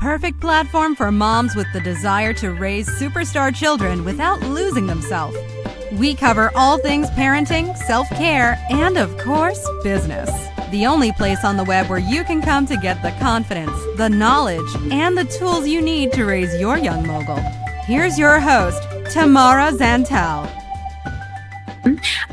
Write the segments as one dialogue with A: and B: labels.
A: perfect platform for moms with the desire to raise superstar children without losing themselves. We cover all things parenting, self-care, and of course, business. The only place on the web where you can come to get the confidence, the knowledge, and the tools you need to raise your young mogul. Here's your host, Tamara Zantel.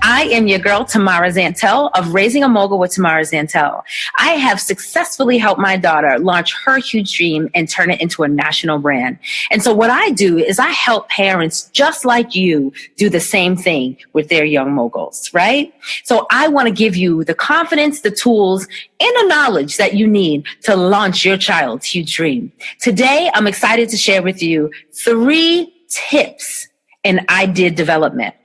B: I am your girl, Tamara Zantel of Raising a Mogul with Tamara Zantel. I have successfully helped my daughter launch her huge dream and turn it into a national brand. And so what I do is I help parents just like you do the same thing with their young moguls, right? So I want to give you the confidence, the tools, and the knowledge that you need to launch your child's huge dream. Today, I'm excited to share with you 3 tips in idea development.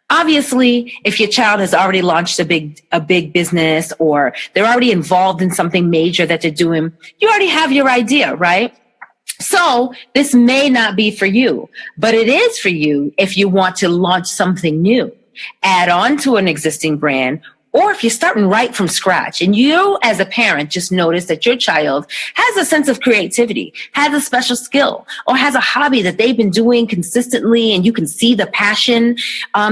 B: Obviously, if your child has already launched a big business or they're already involved in something major that they're doing, you already have your idea, right? So this may not be for you, but it is for you if you want to launch something new, add on to an existing brand, or if you're starting right from scratch and you as a parent just notice that your child has a sense of creativity, has a special skill, or has a hobby that they've been doing consistently and you can see the passion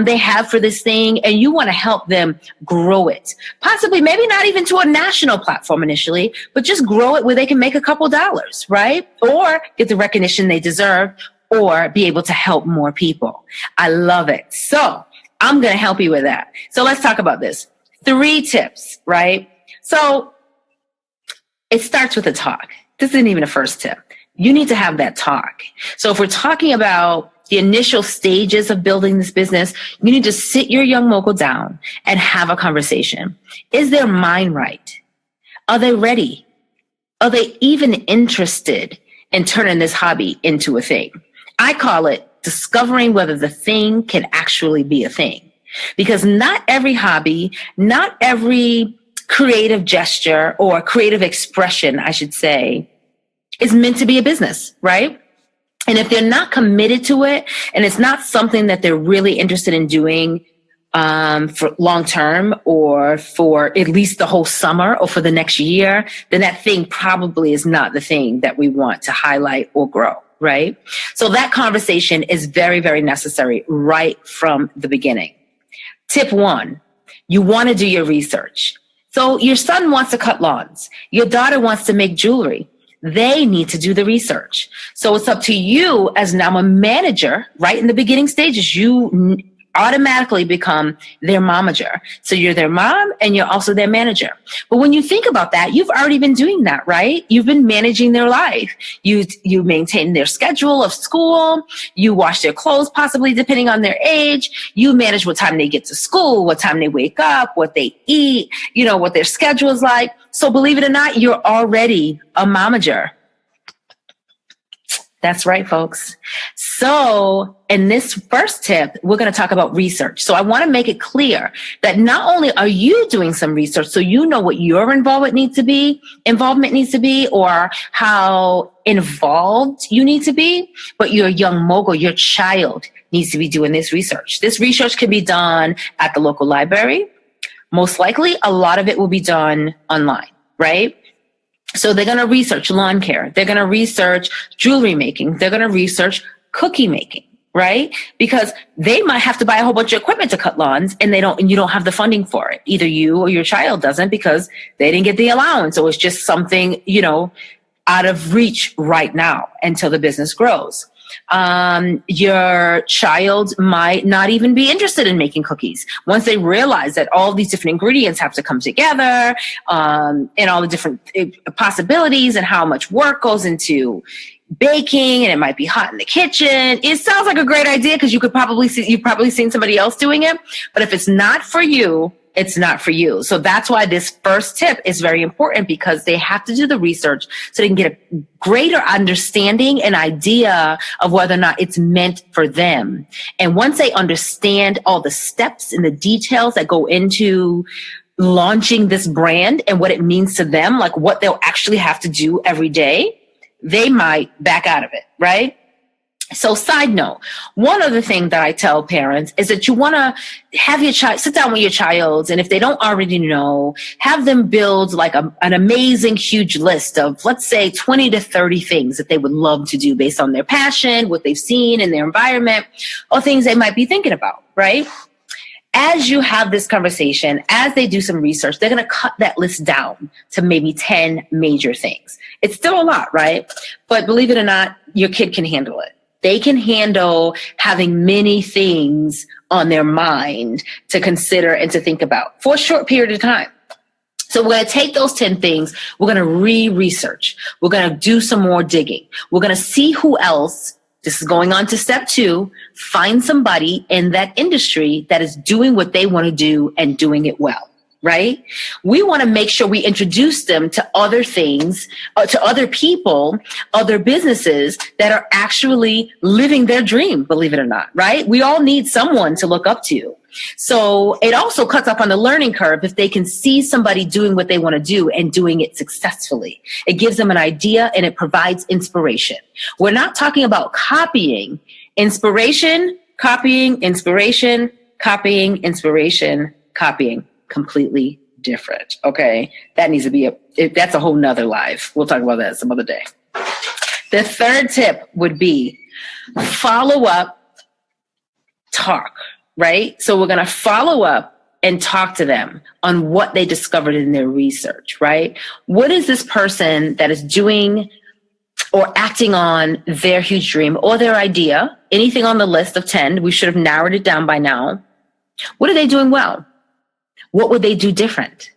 B: they have for this thing and you want to help them grow it. Possibly, maybe not even to a national platform initially, but just grow it where they can make a couple dollars, right? Or get the recognition they deserve or be able to help more people. I love it. So I'm going to help you with that. So let's talk about this. 3 tips, right? So it starts with a talk. This isn't even a first tip. You need to have that talk. So if we're talking about the initial stages of building this business, you need to sit your young mogul down and have a conversation. Is their mind right? Are they ready? Are they even interested in turning this hobby into a thing? I call it discovering whether the thing can actually be a thing. Because not every hobby, not every creative gesture or creative expression, I should say, is meant to be a business, right? And if they're not committed to it and it's not something that they're really interested in doing for long term or for at least the whole summer or for the next year, then that thing probably is not the thing that we want to highlight or grow, right? So that conversation is very, very necessary right from the beginning. Tip 1, you want to do your research. So your son wants to cut lawns. Your daughter wants to make jewelry. They need to do the research. So it's up to you as now a manager, right in the beginning stages, you automatically become their momager. So you're their mom and you're also their manager. But when you think about that, you've already been doing that, right? You've been managing their life. You maintain their schedule of school. You wash their clothes, possibly depending on their age. You manage what time they get to school, what time they wake up, what they eat, what their schedule is like. So believe it or not, you're already a momager. That's right, folks. So in this first tip, we're going to talk about research. So I want to make it clear that not only are you doing some research, so you know what your involvement needs to be, or how involved you need to be, but your young mogul, your child needs to be doing this research. This research can be done at the local library. Most likely, a lot of it will be done online, right? So they're going to research lawn care. They're going to research jewelry making. They're going to research cookie making, right? Because they might have to buy a whole bunch of equipment to cut lawns and you don't have the funding for it. Either you or your child doesn't because they didn't get the allowance. So it's just something, out of reach right now until the business grows. Your child might not even be interested in making cookies once they realize that all these different ingredients have to come together, and all the different possibilities and how much work goes into baking, and it might be hot in the kitchen. It sounds like a great idea because you've probably seen somebody else doing it, but if it's not for you, it's not for you. So that's why this first tip is very important, because they have to do the research so they can get a greater understanding and idea of whether or not it's meant for them. And once they understand all the steps and the details that go into launching this brand and what it means to them, like what they'll actually have to do every day, they might back out of it, right? So side note, one other thing that I tell parents is that you want to have your child, sit down with your child, and if they don't already know, have them build like an amazing, huge list of, let's say, 20 to 30 things that they would love to do based on their passion, what they've seen in their environment, or things they might be thinking about, right? As you have this conversation, as they do some research, they're going to cut that list down to maybe 10 major things. It's still a lot, right? But believe it or not, your kid can handle it. They can handle having many things on their mind to consider and to think about for a short period of time. So we're going to take those 10 things. We're going to research. We're going to do some more digging. We're going to see who else. This is going on to step 2, find somebody in that industry that is doing what they want to do and doing it well, right? We want to make sure we introduce them to other things, to other people, other businesses that are actually living their dream, believe it or not, right? We all need someone to look up to. So it also cuts up on the learning curve if they can see somebody doing what they want to do and doing it successfully. It gives them an idea and it provides inspiration. We're not talking about copying. Inspiration, copying, inspiration, copying, inspiration, copying. Completely different. Okay. That needs to be that's a whole nother live. We'll talk about that some other day. The third tip would be follow up, talk. Right? So we're going to follow up and talk to them on what they discovered in their research, right? What is this person that is doing or acting on their huge dream or their idea? Anything on the list of 10, we should have narrowed it down by now. What are they doing well? What would they do different?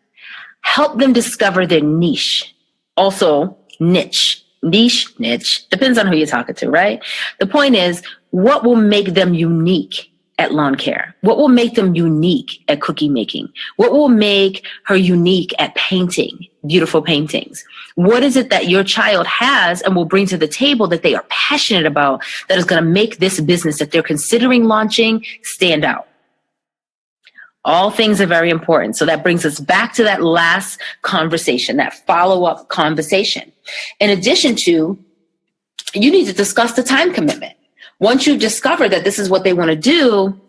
B: Help them discover their niche. Also, niche, depends on who you're talking to, right? The point is, what will make them unique at lawn care? What will make them unique at cookie making? What will make her unique at painting, beautiful paintings? What is it that your child has and will bring to the table that they are passionate about that is going to make this business that they're considering launching stand out? All things are very important. So that brings us back to that last conversation, that follow-up conversation. In addition to, you need to discuss the time commitment. Once you discover that this is what they want to do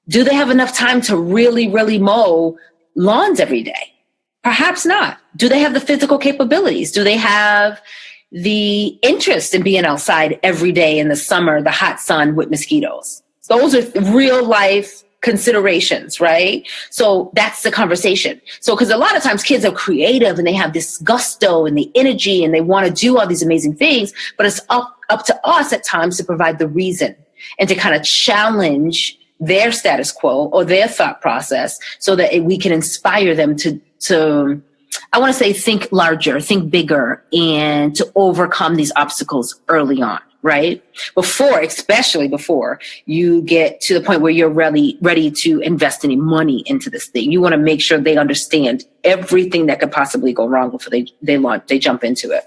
B: they have enough time to really, really mow lawns every day? Perhaps not. Do they have the physical capabilities? Do they have the interest in being outside every day in the summer, the hot sun with mosquitoes? Those are real life considerations, right? So that's the conversation. So, because a lot of times kids are creative and they have this gusto and the energy and they want to do all these amazing things, but it's up to us at times to provide the reason and to kind of challenge their status quo or their thought process so that we can inspire them to I want to say, think larger, think bigger, and to overcome these obstacles early on, right? Especially before you get to the point where you're ready to invest any money into this thing. You want to make sure they understand everything that could possibly go wrong before they jump into it.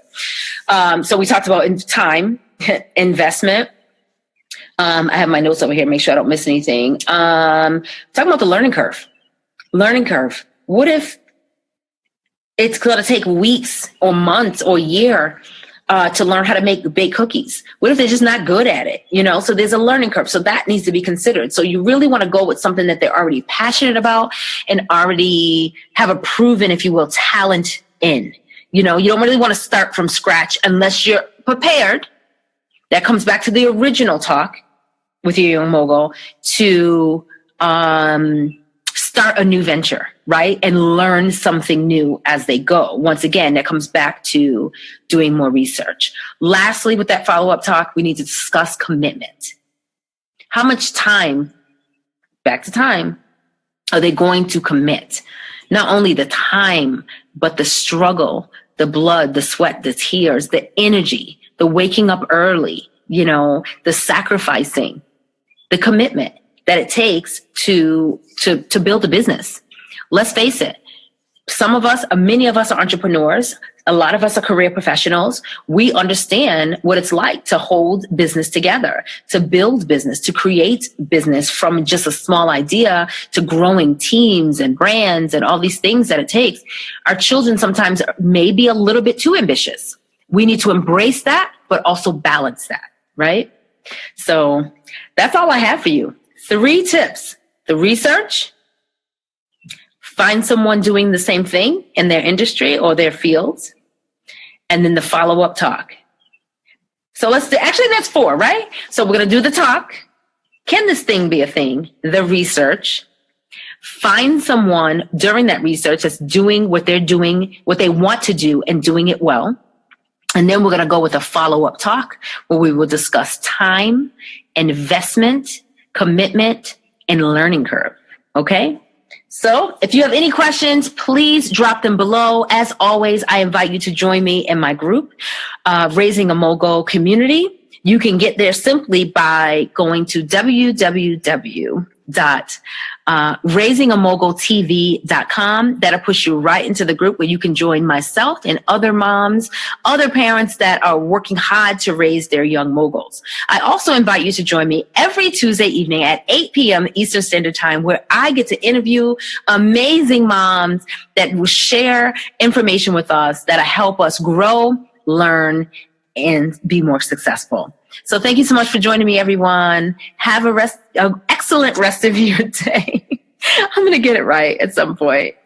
B: So we talked about time, investment. I have my notes over here, make sure I don't miss anything. Talking about the learning curve. What if it's going to take weeks or months or a year to learn how to bake cookies? What if they're just not good at it? So there's a learning curve. So that needs to be considered. So you really want to go with something that they're already passionate about and already have a proven, if you will, talent in. You don't really want to start from scratch unless you're prepared. That comes back to the original talk with your young mogul to start a new venture, right? And learn something new as they go. Once again, that comes back to doing more research. Lastly, with that follow-up talk, we need to discuss commitment. How much time, back to time, are they going to commit? Not only the time, but the struggle, the blood, the sweat, the tears, the energy, the waking up early, the sacrificing, the commitment that it takes to build a business. Let's face it. Many of us are entrepreneurs. A lot of us are career professionals. We understand what it's like to hold business together, to build business, to create business from just a small idea to growing teams and brands and all these things that it takes. Our children sometimes may be a little bit too ambitious. We need to embrace that, but also balance that, right? So that's all I have for you. 3 tips: the research, find someone doing the same thing in their industry or their fields, and then the follow-up talk. So actually that's 4, right? So we're going to do the talk. Can this thing be a thing? The research. Find someone during that research that's doing what they're doing, what they want to do, and doing it well. And then we're going to go with a follow-up talk where we will discuss time, investment, commitment, and learning curve. Okay? So if you have any questions, please drop them below. As always, I invite you to join me in my group, Raising a Mogul Community. You can get there simply by going to www.raisingamogultv.com. That'll push you right into the group where you can join myself and other moms, other parents that are working hard to raise their young moguls. I also invite you to join me every Tuesday evening at 8 p.m. Eastern Standard Time, where I get to interview amazing moms that will share information with us that'll help us grow, learn, and be more successful. So thank you so much for joining me, everyone. Have an excellent rest of your day. I'm going to get it right at some point.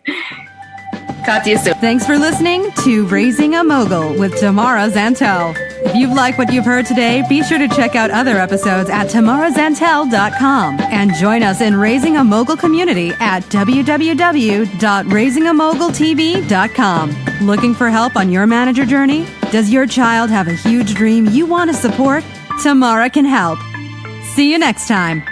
B: Talk to you soon.
A: Thanks for listening to Raising a Mogul with Tamara Zantel. If you've liked what you've heard today, be sure to check out other episodes at tamarazantel.com and join us in Raising a Mogul community at www.raisingamogultv.com. Looking for help on your manager journey? Does your child have a huge dream you want to support? Tamara can help. See you next time.